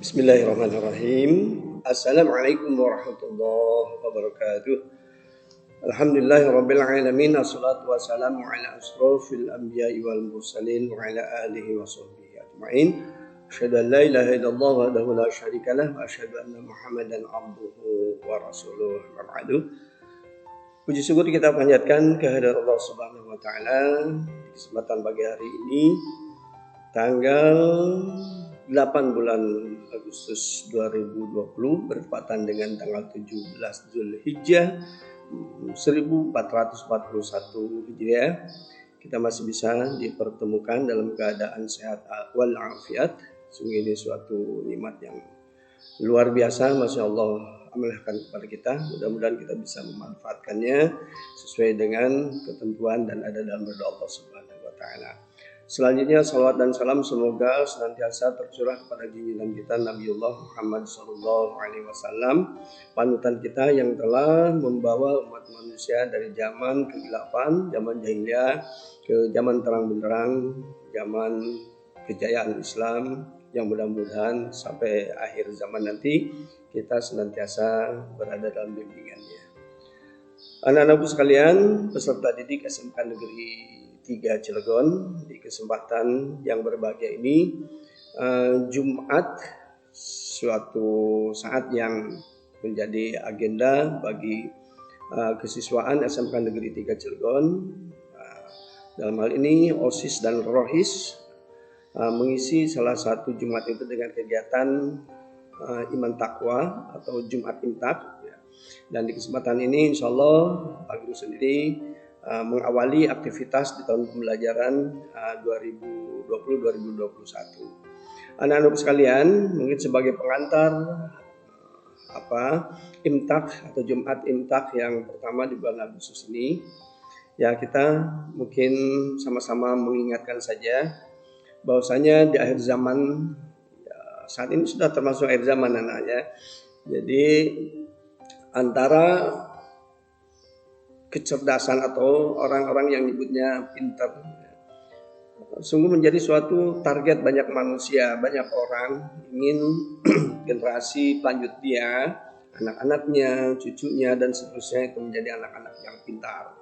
Bismillahirrahmanirrahim. Assalamualaikum warahmatullahi wabarakatuh. Alhamdulillahirabbil alamin. Wassalatu wassalamu ala asrofil anbiya'i wal mursalin wa ala alihi wa sahbihi ajma'in. Asyhadu an la ilaha illallah wahdahu la syarikalah wa asyhadu anna Muhammadan abduhu wa rasuluh. Wa ba'du. Puji syukur kita panjatkan kehadirat Allah Subhanahu wa taala di kesempatan pagi hari ini tanggal 8 bulan Agustus 2020 bertepatan dengan tanggal 17 Zulhijjah 1441 Hijriah. Kita masih bisa dipertemukan dalam keadaan sehat walafiat. Sungguh ini suatu nikmat yang luar biasa, Masya Allah amalkan kepada kita. Mudah-mudahan kita bisa memanfaatkannya sesuai dengan ketentuan dan ada dalam ridha Allah Subhanahu wa taala. Selanjutnya salawat dan salam semoga senantiasa tercurah kepada junjungan kita Nabiullah Muhammad SAW, panutan kita yang telah membawa umat manusia dari zaman kegelapan, zaman jahiliyah ke zaman terang benderang, zaman kejayaan Islam, yang mudah-mudahan sampai akhir zaman nanti kita senantiasa berada dalam bimbingannya. Anak-anakku sekalian, peserta didik SMK Negeri 3 Cilegon, di kesempatan yang berbahagia ini, Jumat suatu saat yang menjadi agenda bagi kesiswaan SMK Negeri 3 Cilegon. Dalam hal ini OSIS dan ROHIS mengisi salah satu Jumat itu dengan kegiatan Iman Taqwa atau Jumat Imtak. Dan di kesempatan ini insya Allah Pak Guru sendiri mengawali aktivitas di tahun pembelajaran 2020-2021. Anak-anak sekalian, mungkin sebagai pengantar Imtak atau Jumat Imtak yang pertama di bulan Agustus ini, ya kita mungkin sama-sama mengingatkan saja bahwasanya di akhir zaman, ya, saat ini sudah termasuk akhir zaman anak-anaknya. Jadi antara kecerdasan atau orang-orang yang nyebutnya pintar sungguh menjadi suatu target banyak manusia, banyak orang ingin generasi pelanjut dia, anak-anaknya, cucunya dan seterusnya itu menjadi anak-anak yang pintar.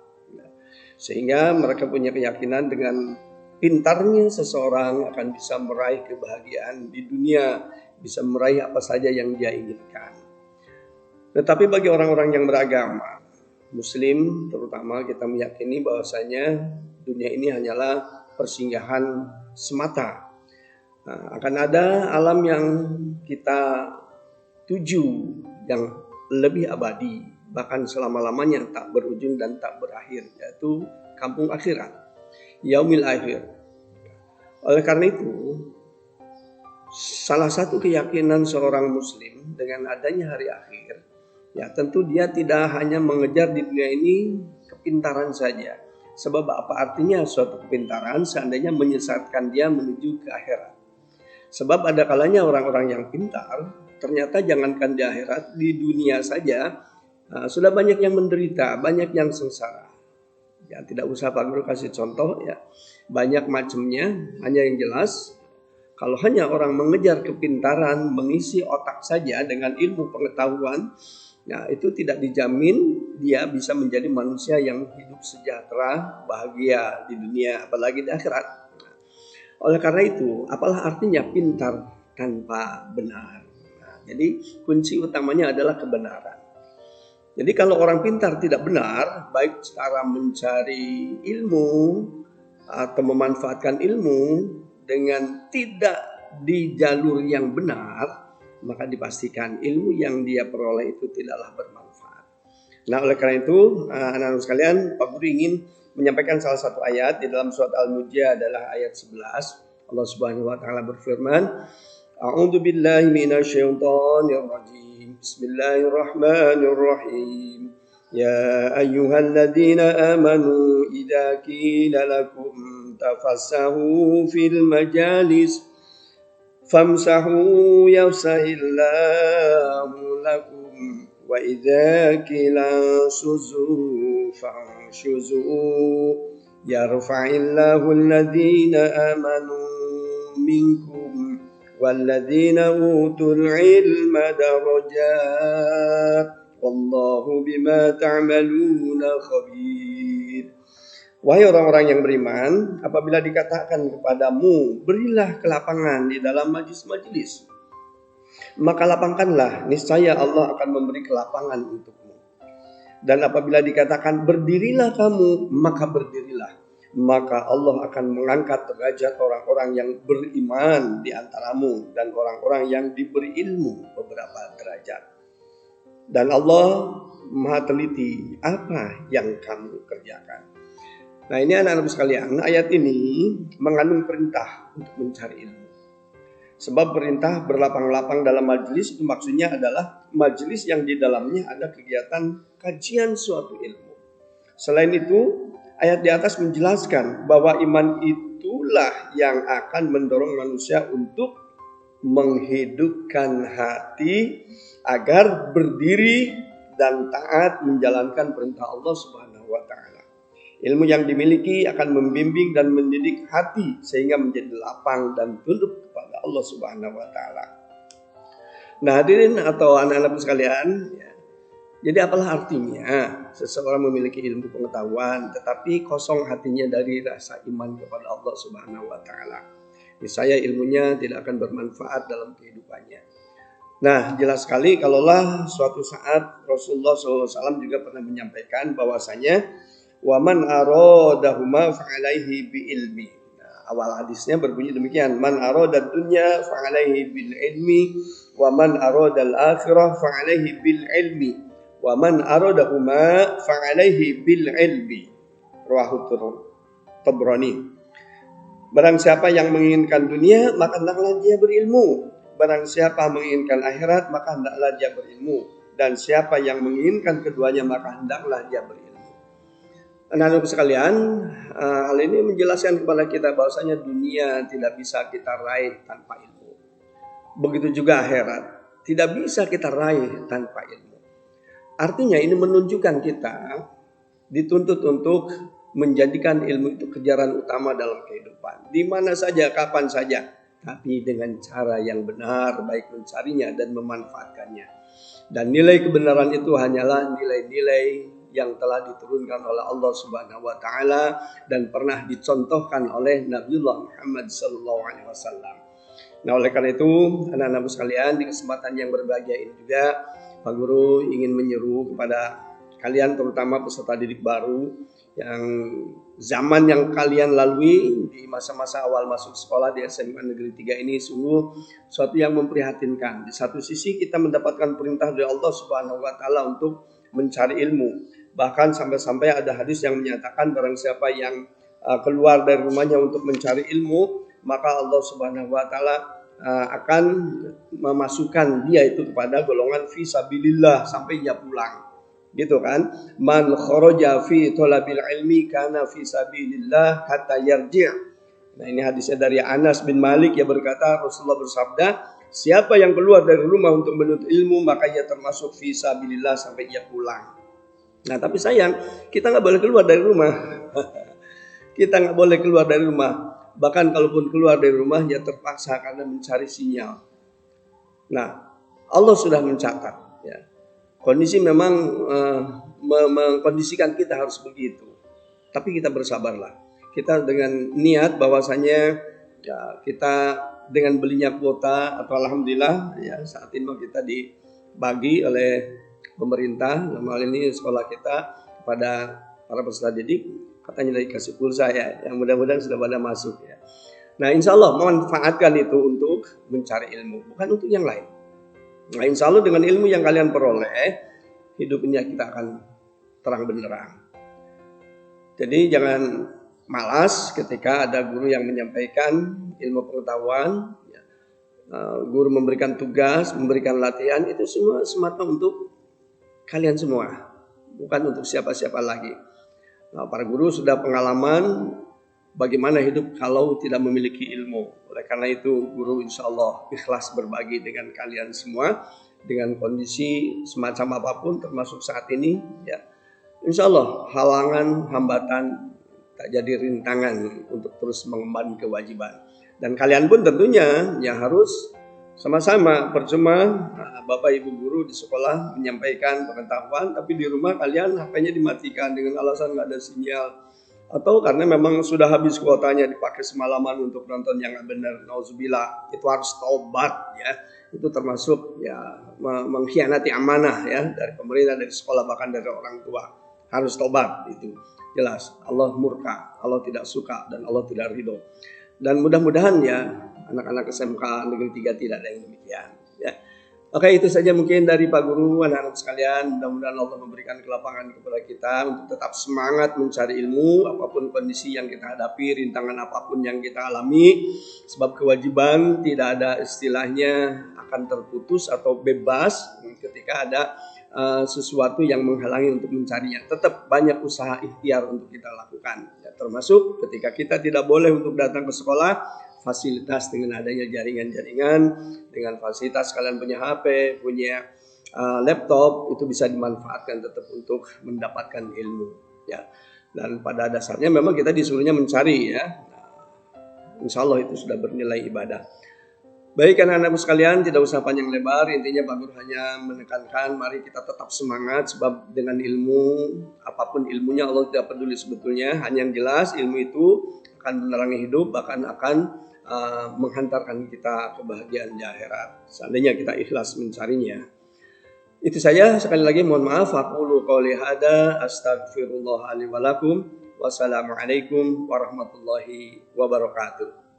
Sehingga mereka punya keyakinan dengan pintarnya seseorang akan bisa meraih kebahagiaan di dunia, bisa meraih apa saja yang dia inginkan. Tetapi bagi orang-orang yang beragama Muslim terutama, kita meyakini bahwasanya dunia ini hanyalah persinggahan semata. Akan ada alam yang kita tuju yang lebih abadi, bahkan selama-lamanya tak berujung dan tak berakhir, yaitu kampung akhirat, yaumil akhir. Oleh karena itu, salah satu keyakinan seorang Muslim dengan adanya hari akhir, ya tentu dia tidak hanya mengejar di dunia ini kepintaran saja. Sebab apa artinya suatu kepintaran seandainya menyesatkan dia menuju ke akhirat. Sebab ada kalanya orang-orang yang pintar ternyata jangankan di akhirat, di dunia saja sudah banyak yang menderita, banyak yang sengsara. Ya tidak usah Pak Guru kasih contoh ya. Banyak macamnya, hanya yang jelas kalau hanya orang mengejar kepintaran, mengisi otak saja dengan ilmu pengetahuan, nah itu tidak dijamin dia bisa menjadi manusia yang hidup sejahtera, bahagia di dunia, apalagi di akhirat. Oleh karena itu, apalah artinya pintar tanpa benar? Nah, jadi kunci utamanya adalah kebenaran. Jadi kalau orang pintar tidak benar, baik cara mencari ilmu atau memanfaatkan ilmu dengan tidak di jalur yang benar, maka dipastikan ilmu yang dia peroleh itu tidaklah bermanfaat. Nah oleh karena itu anak-anak sekalian, Pak Guru ingin menyampaikan salah satu ayat di dalam surat Al-Mujadlah adalah ayat 11. Allah Subhanahu wa taala berfirman, A'udzu billahi minasyaitonir rajim. Bismillahirrahmanirrahim. Ya ayyuhalladzina amanu idza qila lakum tafassahu fil majalis famsahu yafsahillahu lakum wa idza qila suzu fanshuzu yarfa'illahu alladhina amanu minkum walladzina utul ilma darajat wallahu bima ta'maluna khabir. Wahai orang-orang yang beriman, apabila dikatakan kepadamu, berilah kelapangan di dalam majlis-majlis, maka lapangkanlah, niscaya Allah akan memberi kelapangan untukmu. Dan apabila dikatakan berdirilah kamu, maka berdirilah, maka Allah akan mengangkat derajat orang-orang yang beriman di antaramu dan orang-orang yang diberi ilmu beberapa derajat. Dan Allah Maha teliti apa yang kamu kerjakan. Nah, ini anak-anak sekalian, ayat ini mengandung perintah untuk mencari ilmu. Sebab perintah berlapang-lapang dalam majelis itu maksudnya adalah majelis yang di dalamnya ada kegiatan kajian suatu ilmu. Selain itu, ayat di atas menjelaskan bahwa iman itulah yang akan mendorong manusia untuk menghidupkan hati agar berdiri dan taat menjalankan perintah Allah Subhanahu wa taala. Ilmu yang dimiliki akan membimbing dan mendidik hati sehingga menjadi lapang dan tunduk kepada Allah Subhanahu wa taala. Nah, hadirin atau anak-anak sekalian, ya. Jadi apalah artinya seseorang memiliki ilmu pengetahuan tetapi kosong hatinya dari rasa iman kepada Allah Subhanahu wa taala. Niscaya ilmunya tidak akan bermanfaat dalam kehidupannya. Nah, jelas sekali kalaulah suatu saat Rasulullah SAW juga pernah menyampaikan bahwasanya waman aradahuma fa'alaihi bi ilmi. Nah, awal hadisnya berbunyi demikian, man aradad dunya fa'alaihi bil ilmi wa man aradal akhirah fa'alaihi bil ilmi wa man aradahuma fa'alaihi bil ilmi. Rawahu Tabrani. Barang siapa yang menginginkan dunia, maka hendaklah dia berilmu. Barang siapa menginginkan akhirat, maka hendaklah dia berilmu. Dan siapa yang menginginkan keduanya, maka hendaklah dia berilmu. Anak-anak sekalian, hal ini menjelaskan kepada kita bahwasanya dunia tidak bisa kita raih tanpa ilmu. Begitu juga akhirat, tidak bisa kita raih tanpa ilmu. Artinya ini menunjukkan kita dituntut untuk menjadikan ilmu itu kejaran utama dalam kehidupan. Di mana saja, kapan saja, tapi dengan cara yang benar, baik mencarinya dan memanfaatkannya. Dan nilai kebenaran itu hanyalah nilai-nilai yang telah diturunkan oleh Allah Subhanahu wa taala dan pernah dicontohkan oleh Nabiullah Muhammad sallallahu alaihi wasallam. Nah, oleh karena itu, anak-anak sekalian, di kesempatan yang berbahagia ini juga Pak Guru ingin menyeru kepada kalian, terutama peserta didik baru yang zaman yang kalian lalui di masa-masa awal masuk sekolah di SMA Negeri 3 ini sungguh suatu yang memprihatinkan. Di satu sisi kita mendapatkan perintah dari Allah Subhanahu wa taala untuk mencari ilmu. Bahkan sampai-sampai ada hadis yang menyatakan barang siapa yang keluar dari rumahnya untuk mencari ilmu, maka Allah Subhanahu wa taala akan memasukkan dia itu kepada golongan fi sabilillah sampai dia pulang. Gitu kan? Man kharaja fi thalabil ilmi kana fi sabilillah hatta yarji'. Nah, ini hadisnya dari Anas bin Malik yang berkata, Rasulullah bersabda, siapa yang keluar dari rumah untuk menuntut ilmu, maka ia termasuk fi sabilillah sampai ia pulang. Nah, tapi sayang, kita nggak boleh keluar dari rumah. Kita nggak boleh keluar dari rumah. Bahkan kalaupun keluar dari rumah, ya terpaksa karena mencari sinyal. Nah, Allah sudah mencatat. Ya. Kondisi memang mengkondisikan kita harus begitu. Tapi kita bersabarlah. Kita dengan niat bahwasanya ya, kita dengan belinya kuota atau alhamdulillah ya saat ini kita dibagi oleh pemerintah, dalam hal ini sekolah kita kepada para peserta didik, katanya dikasih pulsa ya, yang mudah-mudahan sudah pada masuk ya. Nah, insya Allah memanfaatkan itu untuk mencari ilmu, bukan untuk yang lain. Nah, insya Allah dengan ilmu yang kalian peroleh, hidupnya kita akan terang benderang. Jadi jangan malas ketika ada guru yang menyampaikan ilmu pengetahuan, ya. Guru memberikan tugas, memberikan latihan, itu semua semata untuk kalian semua, bukan untuk siapa-siapa lagi. Nah, para guru sudah pengalaman bagaimana hidup kalau tidak memiliki ilmu. Oleh karena itu, guru insya Allah ikhlas berbagi dengan kalian semua dengan kondisi semacam apapun, termasuk saat ini. Ya, insya Allah halangan, hambatan tak jadi rintangan untuk terus mengemban kewajiban. Dan kalian pun tentunya yang harus Sama-sama, percuma Bapak Ibu guru di sekolah menyampaikan pengetahuan, tapi di rumah kalian HP-nya dimatikan dengan alasan nggak ada sinyal. Atau karena memang sudah habis kuotanya dipakai semalaman untuk nonton yang nggak benar. Nauzubillah, itu harus taubat ya. Itu termasuk ya mengkhianati amanah ya dari pemerintah, dari sekolah, bahkan dari orang tua. Harus taubat itu. Jelas, Allah murka, Allah tidak suka, dan Allah tidak ridho. Dan mudah-mudahan ya anak-anak SMK Negeri 3 tidak ada yang demikian ya. Oke, itu saja mungkin dari Pak Guru, anak-anak sekalian. Mudah-mudahan Allah memberikan kelapangan kepada kita untuk tetap semangat mencari ilmu apapun kondisi yang kita hadapi, rintangan apapun yang kita alami. Sebab kewajiban tidak ada istilahnya akan terputus atau bebas ketika ada sesuatu yang menghalangi untuk mencarinya. Tetap banyak usaha ikhtiar untuk kita lakukan ya, termasuk ketika kita tidak boleh untuk datang ke sekolah, fasilitas dengan adanya jaringan-jaringan, dengan fasilitas kalian punya HP, punya laptop, itu bisa dimanfaatkan tetap untuk mendapatkan ilmu ya. Dan pada dasarnya memang kita disuruhnya mencari ya. Insya Allah itu sudah bernilai ibadah. Baik anak-anakku sekalian, tidak usah panjang lebar, intinya Pak Guru hanya menekankan mari kita tetap semangat, sebab dengan ilmu, apapun ilmunya Allah tidak peduli sebetulnya, hanya yang jelas ilmu itu akan menerangi hidup, bahkan akan menghantarkan kita kebahagiaan di akhirat, seandainya kita ikhlas mencarinya. Itu saja, sekali lagi mohon maaf, aqulu qouli hada, astaghfirullah li wa lakum, wassalamualaikum warahmatullahi wabarakatuh.